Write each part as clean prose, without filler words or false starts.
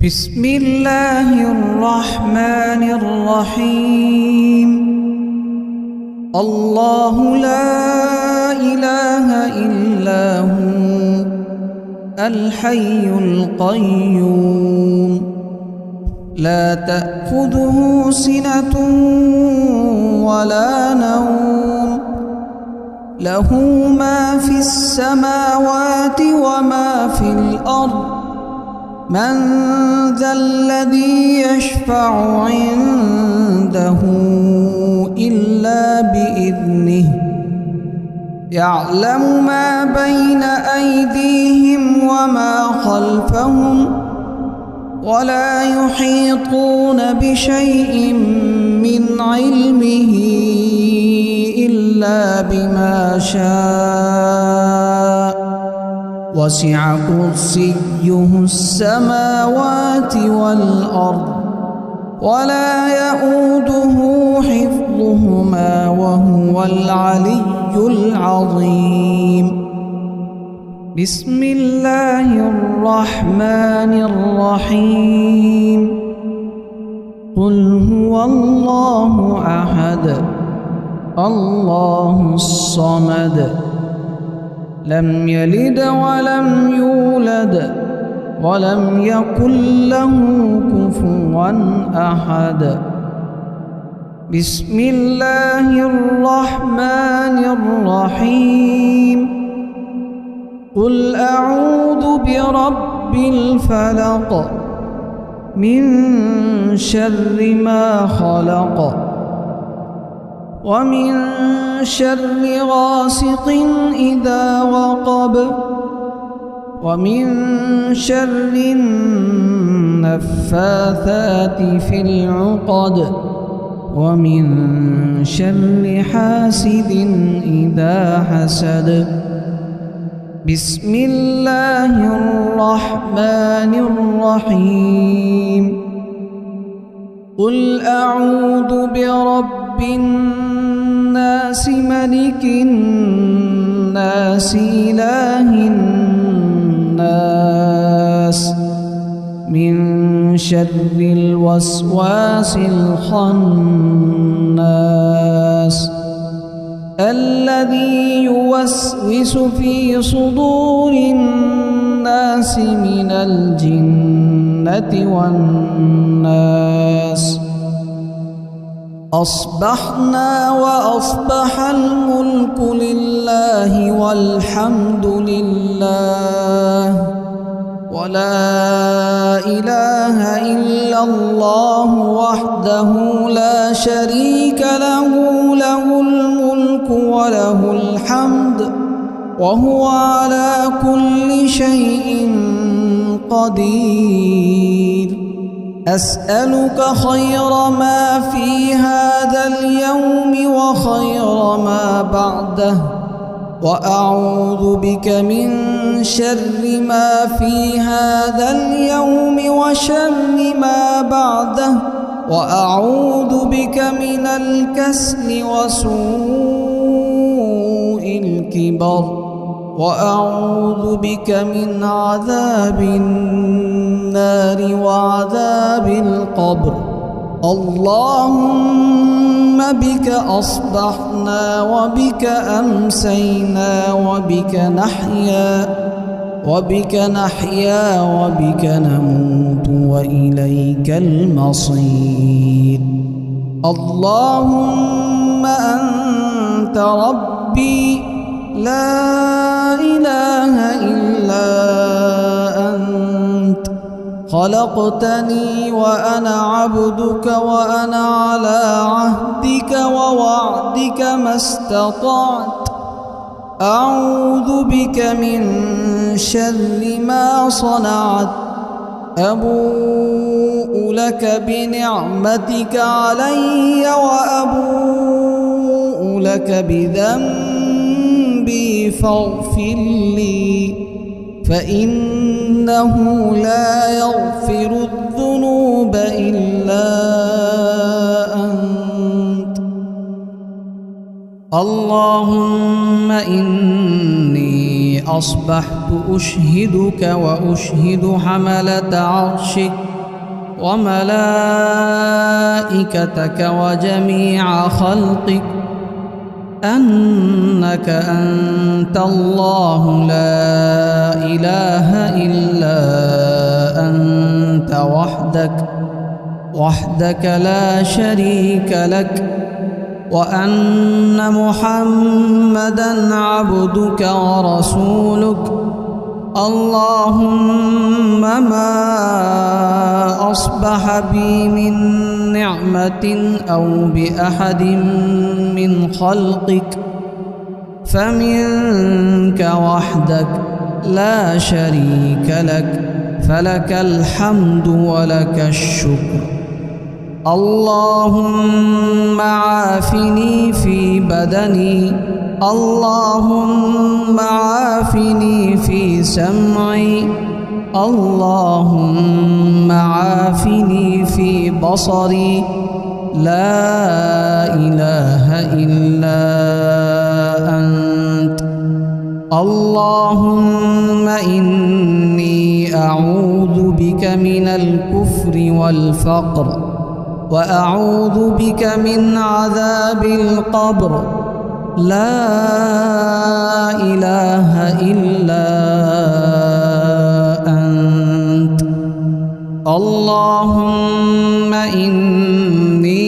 بسم الله الرحمن الرحيم. الله لا إله إلا هو الحي القيوم لا تأخذه سنة ولا نوم له ما في السماوات وما في الأرض من ذا الذي يشفع عنده إلا بإذنه يعلم ما بين أيديهم وما خلفهم ولا يحيطون بشيء من علمه إلا بما شاء وسع كرسيه السماوات والأرض ولا يؤوده حفظهما وهو العلي العظيم. بسم الله الرحمن الرحيم. قل هو الله أحد الله الصمد لم يلد ولم يولد ولم يكن له كفوا أحد. بسم الله الرحمن الرحيم. قل أعوذ برب الفلق من شر ما خلق ومن شر غاسق إذا وقب ومن شر النفاثات في العقد ومن شر حاسد إذا حسد. بسم الله الرحمن الرحيم. قل أعوذ برب الناس ملك الناس إله الناس من شر الوسواس الخناس الذي يوسوس في صدور الناس من الجنة والناس. أصبحنا وأصبح الملك لله والحمد لله ولا إله إلا الله وحده لا شريك له له الملك وله الحمد وهو على كل شيء قدير. أسألك خير ما في هذا اليوم وخير ما بعده وأعوذ بك من شر ما في هذا اليوم وشر ما بعده وأعوذ بك من الكسل وسوء الكبر وأعوذ بك من عذاب النار وعذاب القبر. اللهم بك أصبحنا وبك أمسينا وبك نحيا وبك نموت وإليك المصير. اللهم أنت ربي لا إله إلا أنت خلقتني وأنا عبدك وأنا على عهدك ووعدك ما استطعت. أعوذ بك من شر ما صنعت. أبوء لك بنعمتك علي وأبوء لك بذنبي فاغفر لي فإنه لا يغفر الذنوب إلا أنت. اللهم إني أصبحت أشهدك وأشهد حملة عرشك وملائكتك وجميع خلقك أنك أنت الله لا إله إلا أنت وحدك لا شريك لك، وأن محمدًا عبدك ورسولك. اللهم ما أصبح بي من نعمة أو بأحد من خلقك فمنك وحدك لا شريك لك، فلك الحمد ولك الشكر. اللهم عافني في بدني، اللهم عافني في سمعي، اللهم عافني في بصري، لا إله إلا أنت. اللهم إني أعوذ بك من الكفر والفقر، وأعوذ بك من عذاب القبر، لا إله إلا أنت. اللهم إني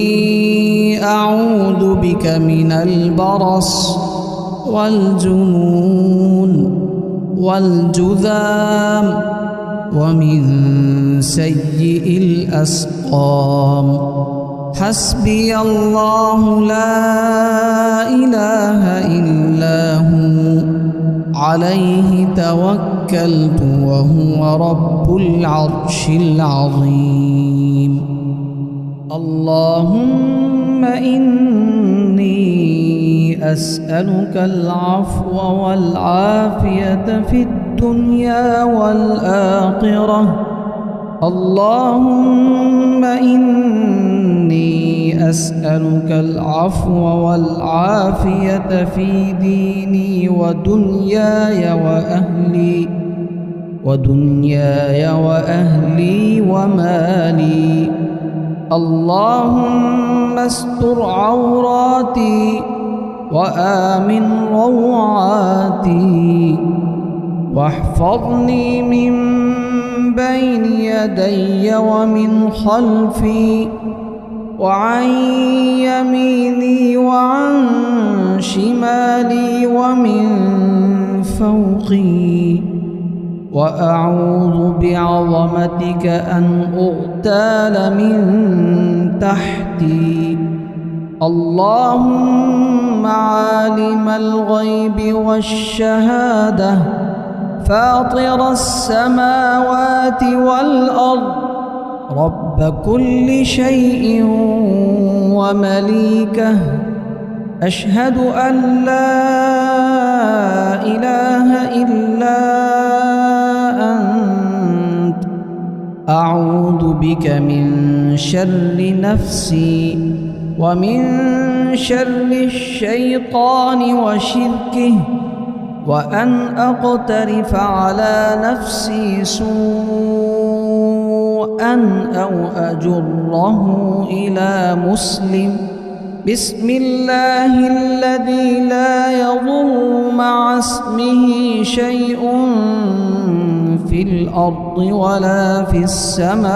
أعوذ بك من البرص والجنون والجذام ومن سيء الأسقام. حسبي الله لا إله إلا هو، عليه توكلت وهو رب العرش العظيم. اللهم إني أسألك العفو والعافية في الدنيا والآخرة. اللهم إني أسألك العفو والعافية في ديني ودنياي وأهلي ومالي. اللهم استر عوراتي وآمن روعاتي، واحفظني من بين يدي ومن خلفي وعن يميني وعن شمالي ومن فوقي، وأعوذ بعظمتك أن أغتال من تحتي. اللهم عالم الغيب والشهادة، فاطر السماوات والأرض، رب كل شيء ومليكه، أشهد أن لا إله إلا أنت. أعوذ بك من شر نفسي ومن شر الشيطان وشركه، وأن أقترف على نفسي سوءا أو أجره إلى مسلم. بسم الله الذي لا يضر مع اسمه شيء في الأرض ولا في السماء،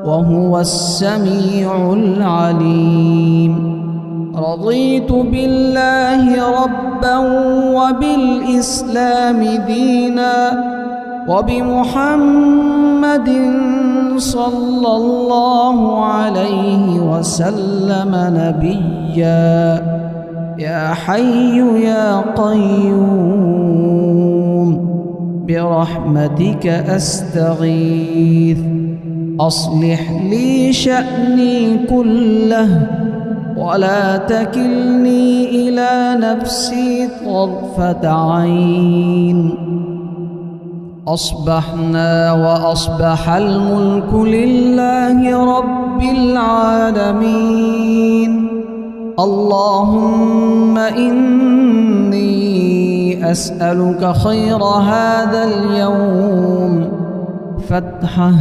وهو السميع العليم. رضيت بالله ربا وبالإسلام دينا وبمحمد صلى الله عليه وسلم نبيا. يا حي يا قيوم برحمتك أستغيث، أصلح لي شأني كله ولا تكلني إلى نفسي طرفة عين. أصبحنا وأصبح الملك لله رب العالمين. اللهم إني أسألك خير هذا اليوم، فتحه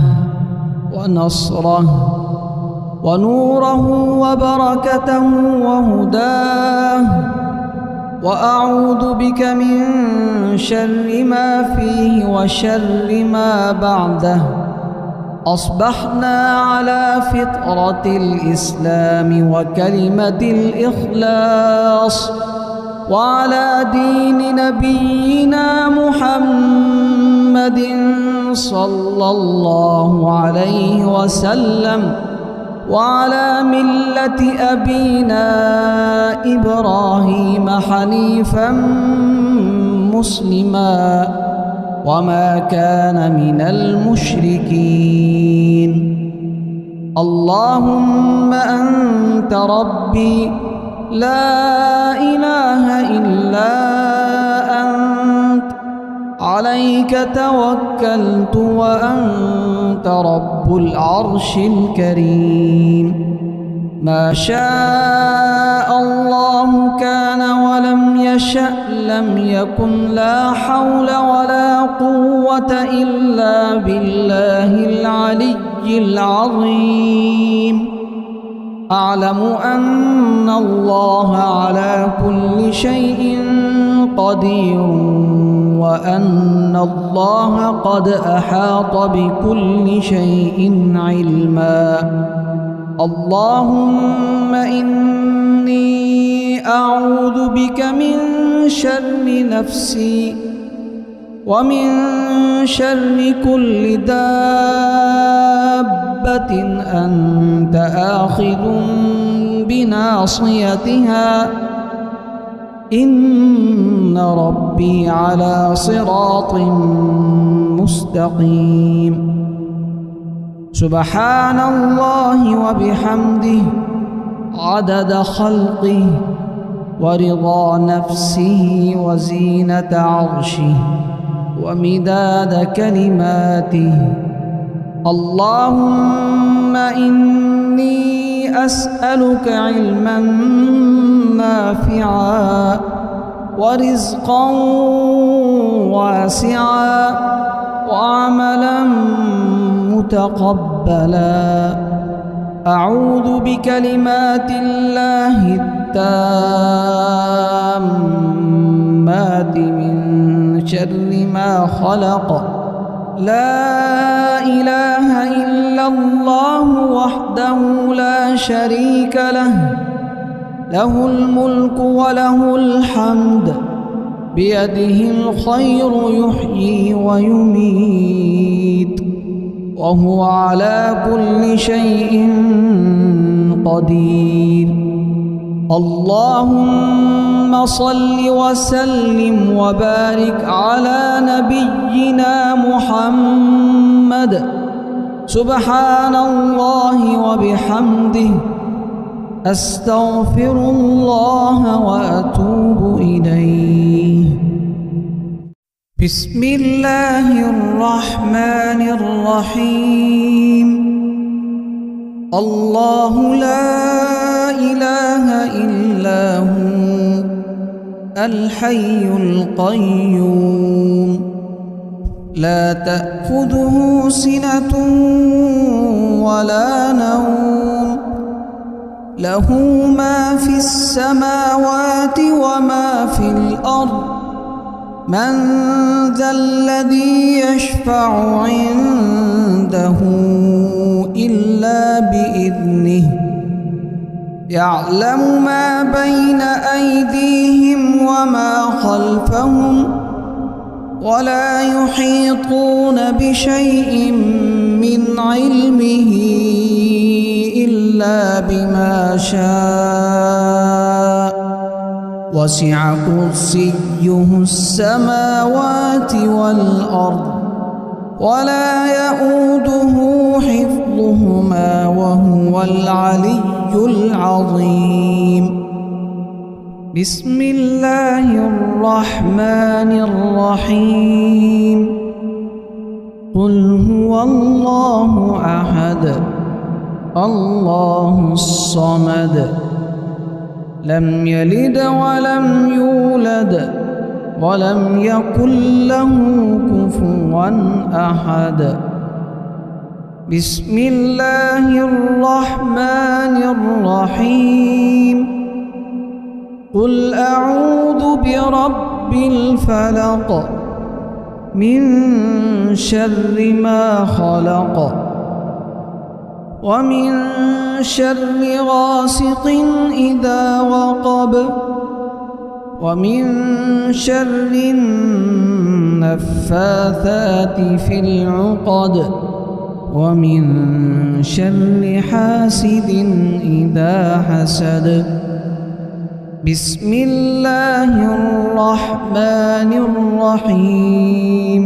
ونصره ونوره وبركته وهداه، وأعوذ بك من شر ما فيه وشر ما بعده. أصبحنا على فطرة الإسلام وكلمة الإخلاص، وعلى دين نبينا محمد صلى الله عليه وسلم، وعلى ملة أبينا إبراهيم حنيفا مسلما وما كان من المشركين. اللهم أنت ربي لا إله إلا أنت، عليك توكلت وأنت رب العرش الكريم. ما شاء الله كان ولم يشأ لم يكن، لا حول ولا قوة إلا بالله العلي العظيم. أعلم أن الله على كل شيء قدير، وأن الله قد أحاط بكل شيء علما. اللهم إني أعوذ بك من شر نفسي ومن شر كل دابة أنت آخذ بناصيتها، إن ربي على صراط مستقيم. سبحان الله وبحمده عدد خلقه ورضا نفسه وزينة عرشه ومداد كلماته. اللهم إني أسألك علما نافعا ورزقا واسعا وعملا متقبلا. أعوذ بكلمات الله التامات من شر ما خلق. لا إله إلا الله وحده لا شريك له، له الملك وله الحمد، بيده الخير يحيي ويميت، وهو على كل شيء قدير. اللهم صل وسلم وبارك على نبينا محمد. سبحان الله وبحمده، أستغفر الله وأتوب إليه. بسم الله الرحمن الرحيم. الله لا إله إلا هو الحي القيوم، لا تأخذه سنة ولا نوم، له ما في السماوات وما في الأرض. من ذا الذي يشفع عنده إلا بإذنه، يعلم ما بين أيديهم وما خلفهم، ولا يحيطون بشيء من علمه إلا بما شاء. وسع كرسيه السماوات والأرض، ولا يؤوده حفظهما وهو العلي العظيم. بسم الله الرحمن الرحيم. قل هو الله أحد الله الصمد، لم يلد ولم يولد ولم يكن له كفوا أحد. بسم الله الرحمن الرحيم قل أعوذ برب الفلق من شر ما خلق ومن شر غاسق إذا وقب ومن شر النفاثات في العقد ومن شر حاسد إذا حسد بسم الله الرحمن الرحيم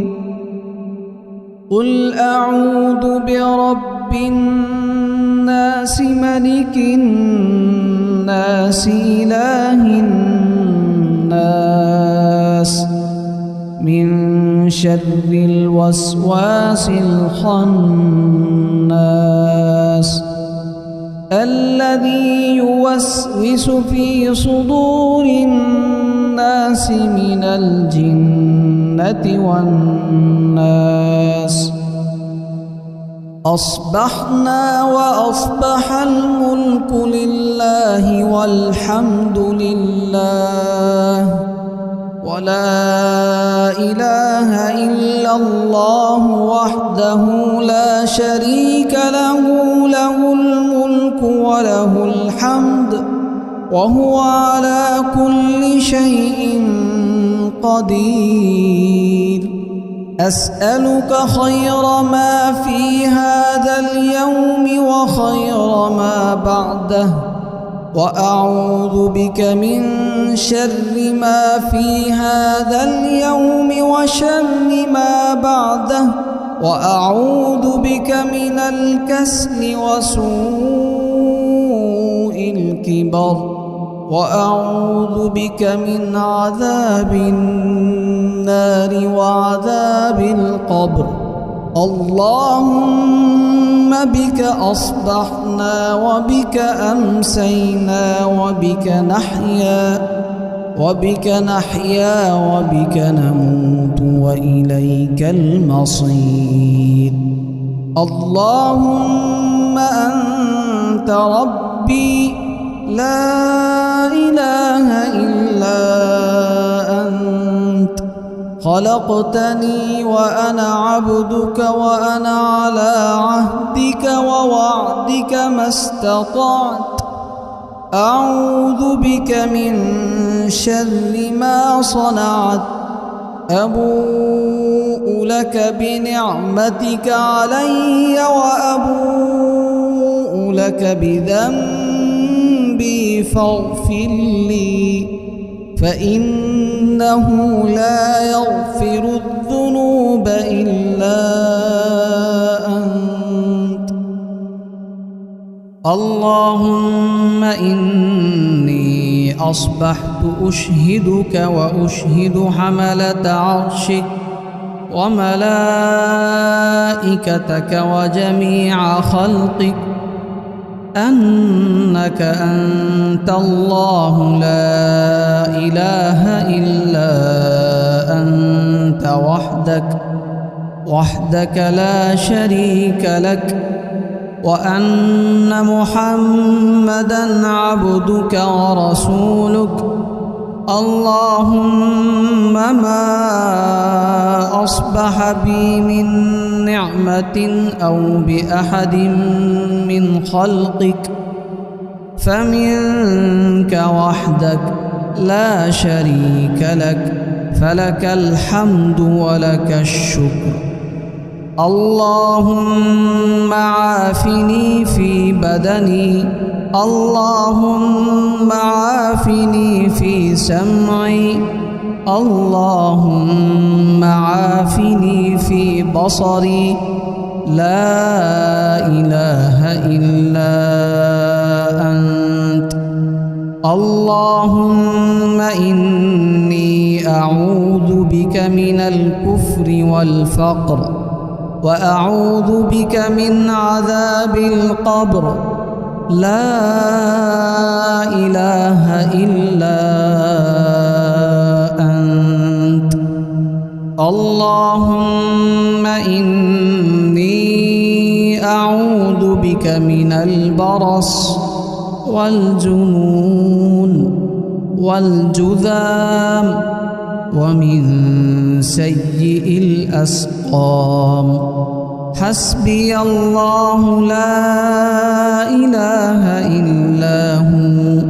قل أعوذ برب الناس ملك الناس إله الناس من شر الوسواس الخناس الذي يوسوس في صدور الناس من الجنة والناس أصبحنا وأصبح الملك لله والحمد لله ولا إله إلا الله وحده لا شريك له له الملك وله الحمد وهو على كل شيء قدير أسألك خير ما في هذا اليوم وخير ما بعده وأعوذ بك من شر ما في هذا اليوم وشر ما بعده وأعوذ بك من الكسل وسوء الكبر وأعوذ بك من عذاب النار وعذاب القبر اللهم بك أصبحنا وبك أمسينا وبك نحيا وبك نموت وإليك المصير اللهم أنت ربي لا إله إلا أنت خلقتني وأنا عبدك وأنا على عهدك ووعدك ما استطعت أعوذ بك من شر ما صنعت أبوء لك بنعمتك علي وأبوء لك بذنبي فاغفر لي فإنه لا يغفر الذنوب إلا أنت اللهم إني أصبحت أشهدك وأشهد حملة عرشك وملائكتك وجميع خلقك أنك أنت الله لا إله إلا أنت وحدك لا شريك لك وأن محمدًا عبدك ورسولك اللهم ما أصبح بي من نعمة أو بأحد من خلقك فمنك وحدك لا شريك لك فلك الحمد ولك الشكر اللهم عافني في بدني اللهم عافني في سمعي اللهم عافني في بصري لا إله إلا أنت اللهم إني أعوذ بك من الكفر والفقر وأعوذ بك من عذاب القبر لا إله إلا أنت اللهم إني بك من البرص والجنون والجذام ومن سيء الأسقام. حسبي الله لا إله إلا هو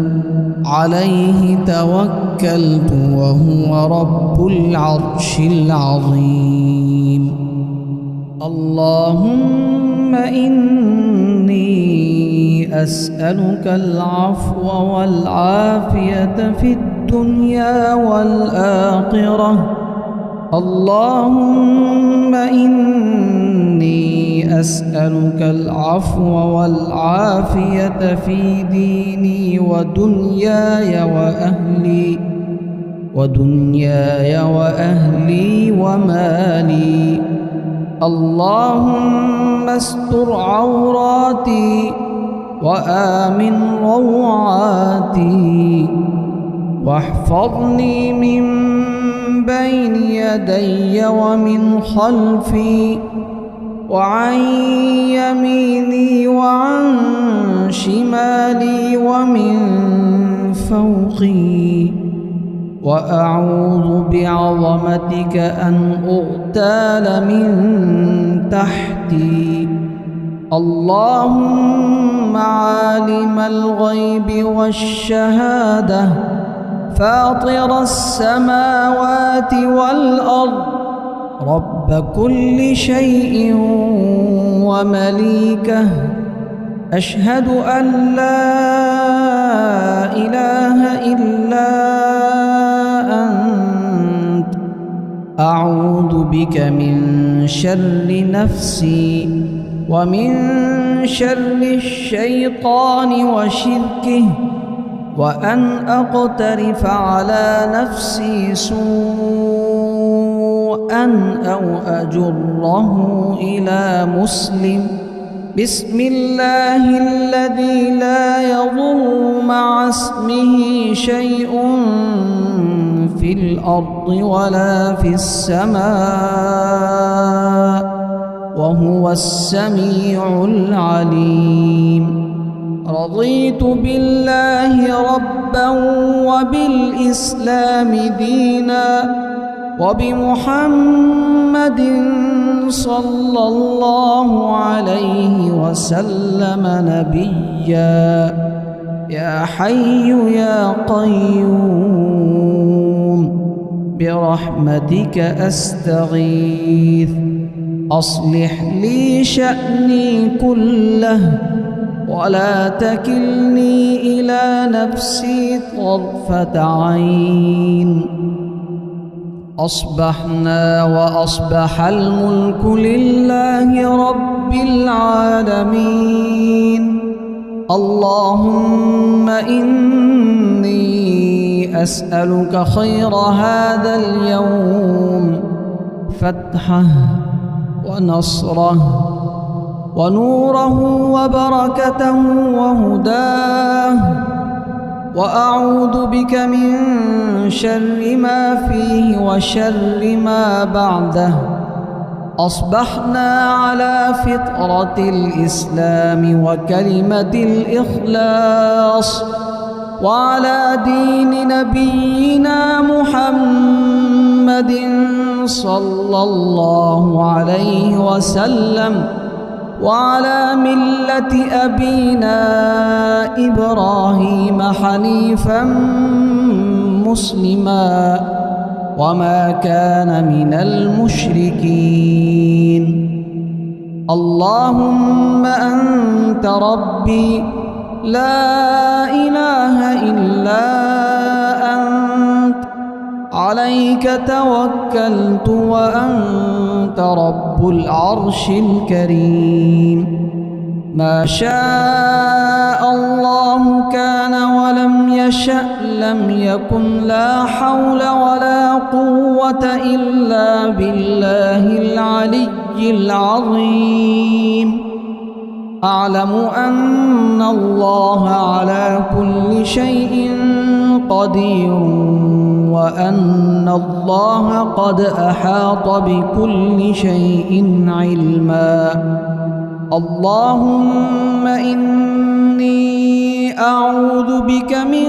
عليه توكلت وهو رب العرش العظيم. اللهم إني أسألك العفو والعافية في الدنيا والآخرة. اللهم إني أسألك العفو والعافية في ديني ودنياي وأهلي ومالي. اللهم استر عوراتي وآمن روعاتي واحفظني من بين يدي ومن خلفي وعن يميني وعن شمالي ومن فوقي. وأعوذ بعظمتك أن أغتال من تحتي. اللهم عالم الغيب والشهادة فاطر السماوات والأرض رب كل شيء ومليكه. أشهد أن لا إله إلا أنت. أعوذ بك من شر نفسي ومن شر الشيطان وشركه وأن أقترف على نفسي سوءا أو أجره إلى مسلم. بسم الله الذي لا يضر مع اسمه شيء في الأرض ولا في السماء وهو السميع العليم. رضيت بالله ربا وبالإسلام دينا وبمحمد صلى الله عليه وسلم نبيا. يا حي يا قيوم برحمتك أستغيث. أصلح لي شأني كله ولا تكلني إلى نفسي طرفة عين. أصبحنا وأصبح الملك لله رب العالمين. اللهم إني أسألك خير هذا اليوم، فتحه ونصره ونوره وبركته وهداه، وأعوذ بك من شر ما فيه وشر ما بعده. أصبحنا على فطرة الإسلام وكلمة الإخلاص وعلى دين نبينا محمد صلى الله عليه وسلم وعلى ملة أبينا إبراهيم حنيفا مسلما وما كان من المشركين. اللهم أنت ربي لا إله إلا أنت، عليك توكلت وأنت رب العرش الكريم. ما شاء الله كان ولم يشأ لم يكن. لا حول ولا قوة إلا بالله العلي العظيم. أعلم أن الله على كل شيء قدير وأن الله قد أحاط بكل شيء علما. اللهم إني أعوذ بك من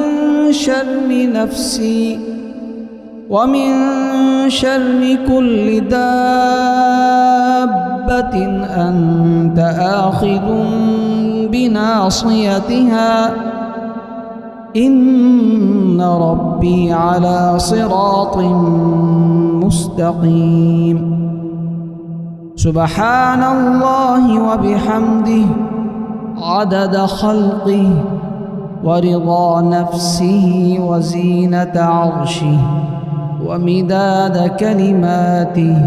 شر نفسي ومن شر كل دابة أنت آخذ بناصيتها إن ربي على صراط مستقيم. سبحان الله وبحمده عدد خلقه ورضا نفسه وزينة عرشه ومداد كلماته.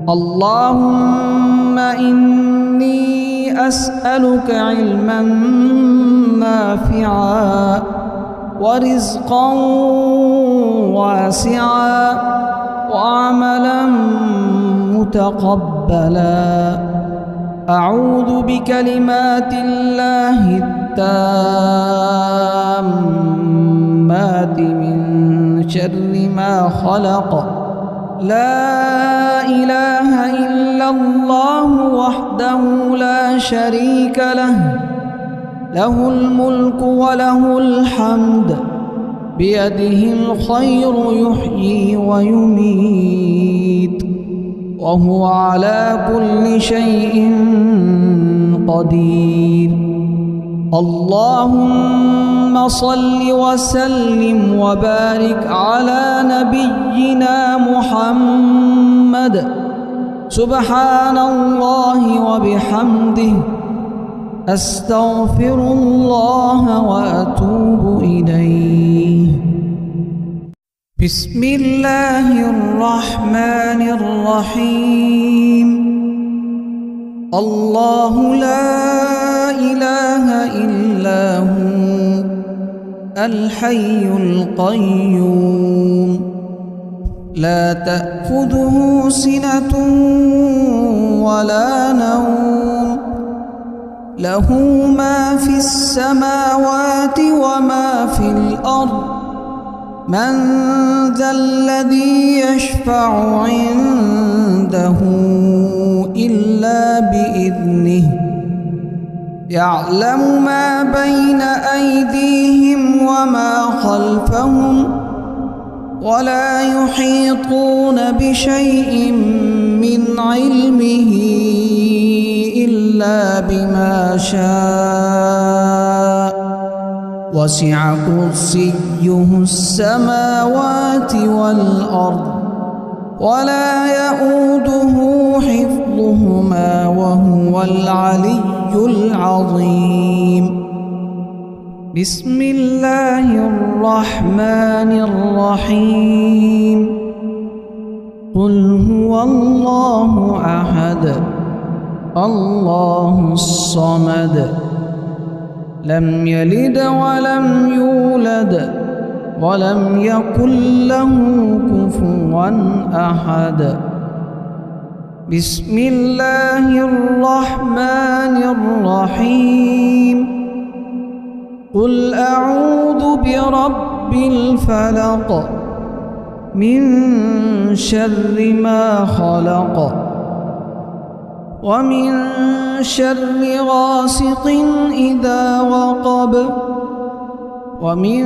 اللهم إني أسألك علما نافعا ورزقا واسعا وعملا متقبلا. أعوذ بكلمات الله التامات من شر ما خلق. لا إله إلا الله وحده لا شريك له، له الملك وله الحمد، بيده الخير يحيي ويميت، وهو على كل شيء قدير. اللهم صل وسلم وبارك على نبينا محمد. سبحان الله وبحمده، أستغفر الله وأتوب إليه. بسم الله الرحمن الرحيم. الله لا إله إلا هو الحي القيوم، لا تأخذه سنة ولا نوم، له ما في السماوات وما في الأرض. من ذا الذي يشفع عنده إلا بإذنه، يعلم ما بين أيديهم وما خلفهم، ولا يحيطون بشيء من علمه إلا بما شاء. وسع كرسيه السماوات والأرض، ولا يؤوده حفظهما وهو العلي العظيم. بسم الله الرحمن الرحيم. قل هو الله أحد الله الصمد، لم يلد ولم يولد ولم يكن له كفوا أحد. بسم الله الرحمن الرحيم. قل أعوذ برب الفلق من شر ما خلق، ومن شر غاسق إذا وقب، ومن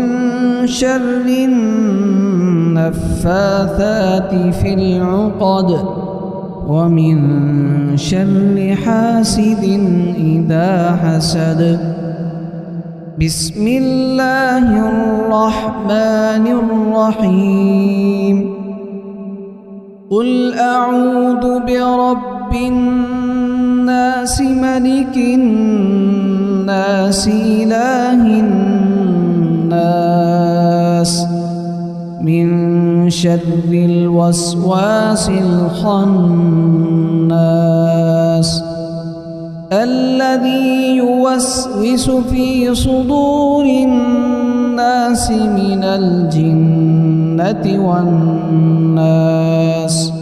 شر النفاثات في العقد، ومن شر حاسد إذا حسد. بسم الله الرحمن الرحيم. قل أعوذ برب الناس ملك الناس إله الناس من شر الوسواس الخناس الذي يوسوس في صدور الناس من الجنة والناس.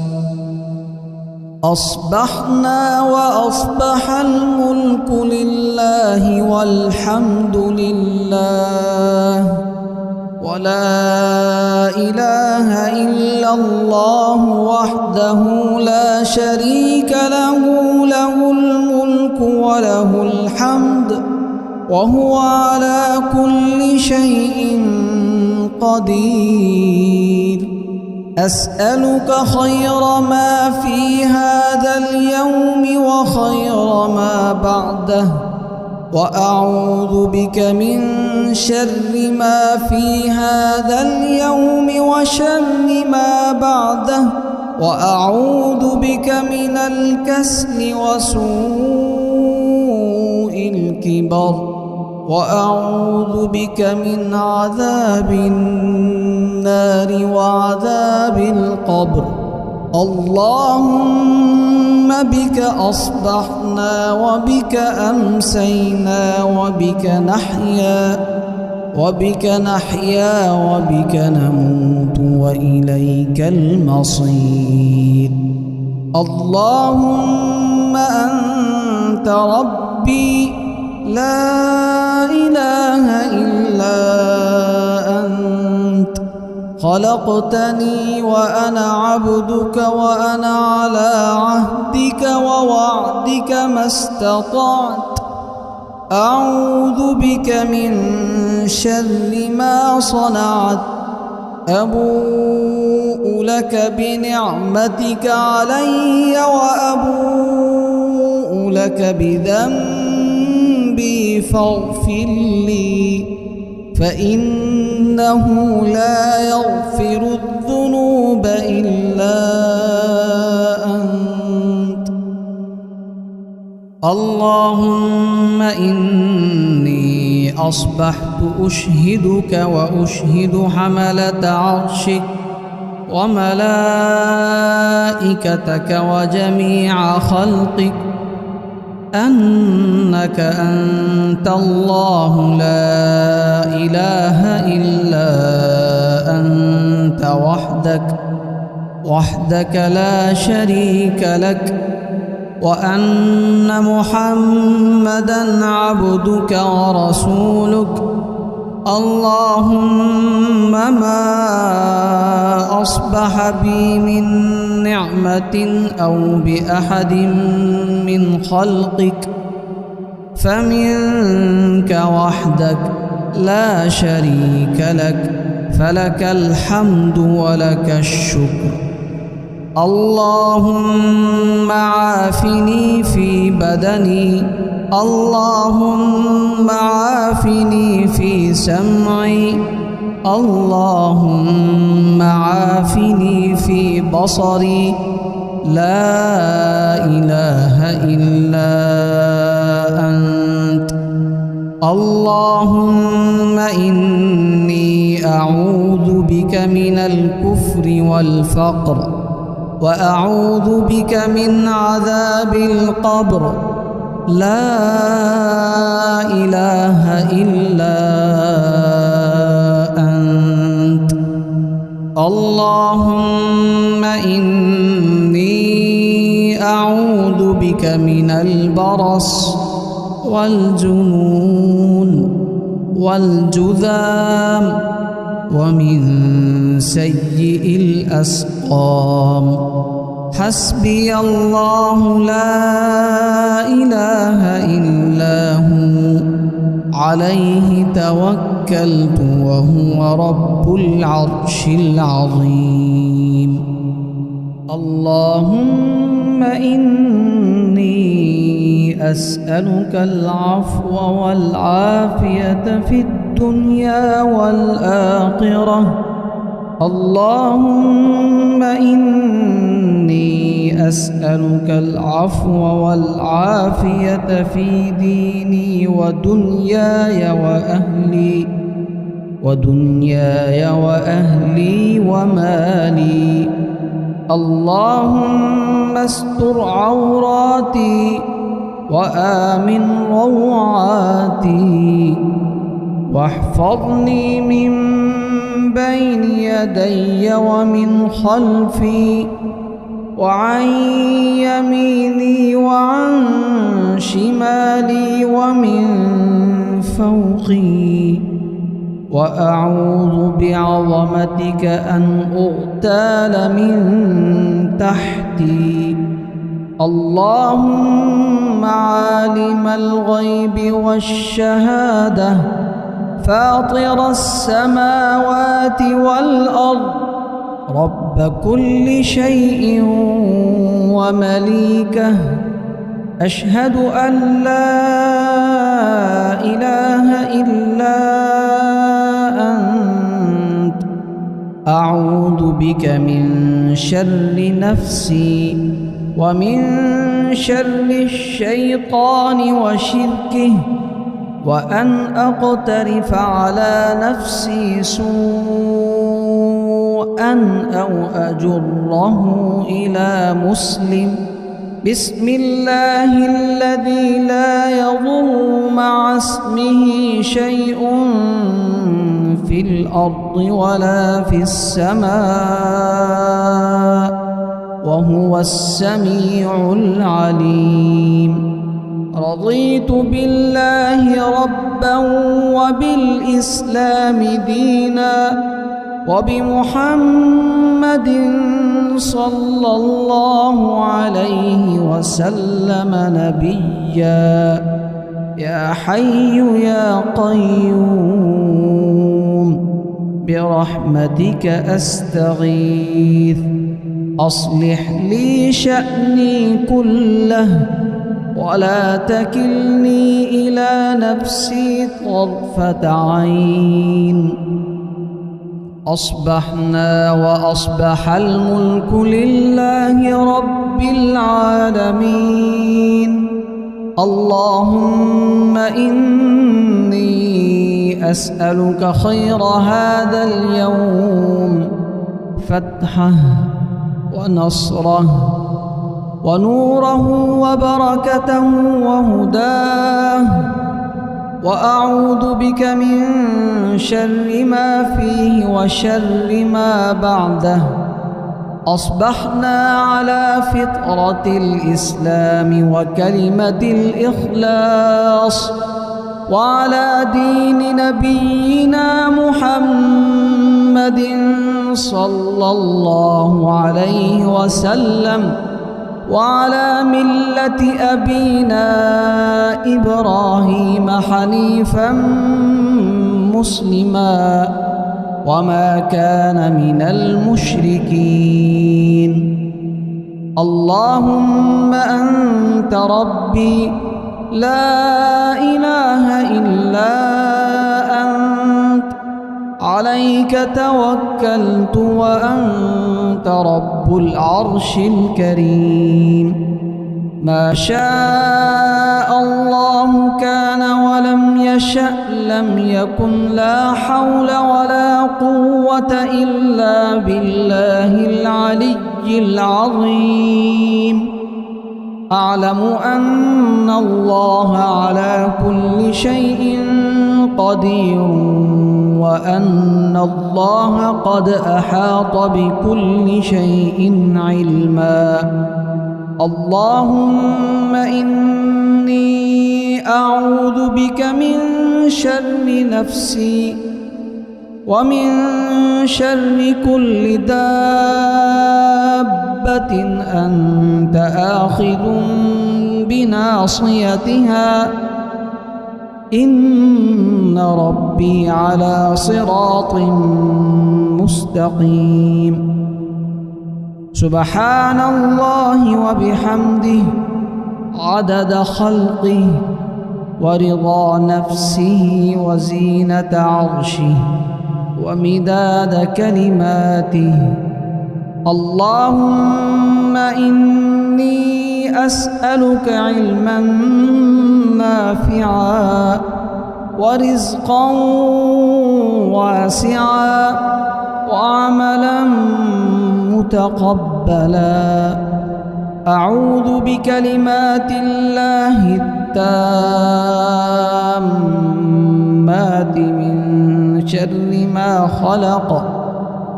أصبحنا وأصبح الملك لله والحمد لله ولا إله إلا الله وحده لا شريك له، له الملك وله الحمد وهو على كل شيء قدير. أسألك خير ما في هذا اليوم وخير ما بعده، وأعوذ بك من شر ما في هذا اليوم وشر ما بعده، وأعوذ بك من الكسل وسوء الكبر، وأعوذ بك من عذاب النار وعذاب القبر. اللهم بك أصبحنا وبك أمسينا وبك نحيا وبك نموت وإليك المصير. اللهم أنت ربي لا إله إلا أنت، خلقتني وأنا عبدك وأنا على عهدك ووعدك ما استطعت. أعوذ بك من شر ما صنعت. أبوء لك بنعمتك علي وأبوء لك بذنبي فاغفر لي، فإنه لا يغفر الذنوب إلا أنت. اللهم إني أصبحت أشهدك وأشهد حملة عرشك وملائكتك وجميع خلقك أنك أنت الله لا إله إلا أنت وحدك لا شريك لك، وأن محمدًا عبدك ورسولك. اللهم ما أصبح بي من نعمة أو بأحد من خلقك فمنك وحدك لا شريك لك، فلك الحمد ولك الشكر. اللهم عافني في بدني، اللهم عافني في سمعي، اللهم عافني في بصري. لا إله إلا أنت. اللهم إني أعوذ بك من الكفر والفقر، وأعوذ بك من عذاب القبر. لا إله إلا أنت. اللهم إني أعوذ بك من البرص والجنون والجذام ومن سيء الأسقام. حسبي الله لا إله إلا هو، عليه توكلت وهو رب العرش العظيم. اللهم إني أسألك العفو والعافية في الدنيا والآخرة. اللهم إني أسألك العفو والعافية في ديني ودنياي وأهلي ومالي. اللهم استر عوراتي وآمن روعاتي، واحفظني من بين يدي ومن خلفي وعن يميني وعن شمالي ومن فوقي، وأعوذ بعظمتك أن أغتال من تحتي. اللهم عالم الغيب والشهادة فاطر السماوات والأرض رب كل شيء ومليكه أشهد أن لا إله إلا أنت أعوذ بك من شر نفسي ومن شر الشيطان وشركه وأن أقترف على نفسي سوءا أو أجره إلى مسلم بسم الله الذي لا يضر مع اسمه شيء في الأرض ولا في السماء وهو السميع العليم رضيت بالله ربا وبالإسلام دينا وبمحمد صلى الله عليه وسلم نبيا يا حي يا قيوم برحمتك أستغيث أصلح لي شأني كله ولا تكلني إلى نفسي طرفة عين أصبحنا وأصبح الملك لله رب العالمين اللهم إني أسألك خير هذا اليوم فتحه ونصره ونوره وبركته وهداه وأعوذ بك من شر ما فيه وشر ما بعده أصبحنا على فطرة الإسلام وكلمة الإخلاص وعلى دين نبينا محمد صلى الله عليه وسلم وعلى ملة أبينا إبراهيم حنيفا مسلما وما كان من المشركين اللهم أنت ربي لا إله إلا أنت عليك توكلت وأنت رب العرش الكريم ما شاء الله كان ولم يشأ لم يكن لا حول ولا قوة إلا بالله العلي العظيم أعلم أن الله على كل شيء قدير وأن الله قد أحاط بكل شيء علما اللهم إني أعوذ بك من شر نفسي ومن شر كل دابة أنت آخذ بناصيتها إن ربي على صراط مستقيم سبحان الله وبحمده عدد خلقه ورضا نفسه وزينة عرشه ومداد كلماته اللهم إني أسألك علما نافعا ورزقا واسعا وعملا متقبلا أعوذ بكلمات الله التامات من شر ما خلق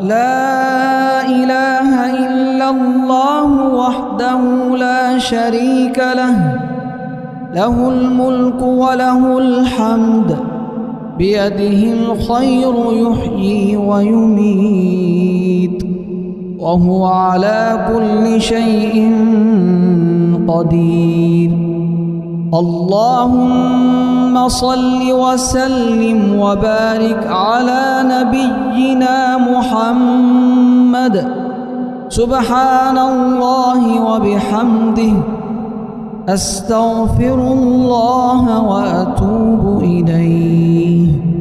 لا إله إلا الله وحده لا شريك له له الملك وله الحمد بيده الخير يحيي ويميت وهو على كل شيء قدير اللهم صل وسلم وبارك على نبينا محمد. سبحان الله وبحمده، أستغفر الله وأتوب إليه.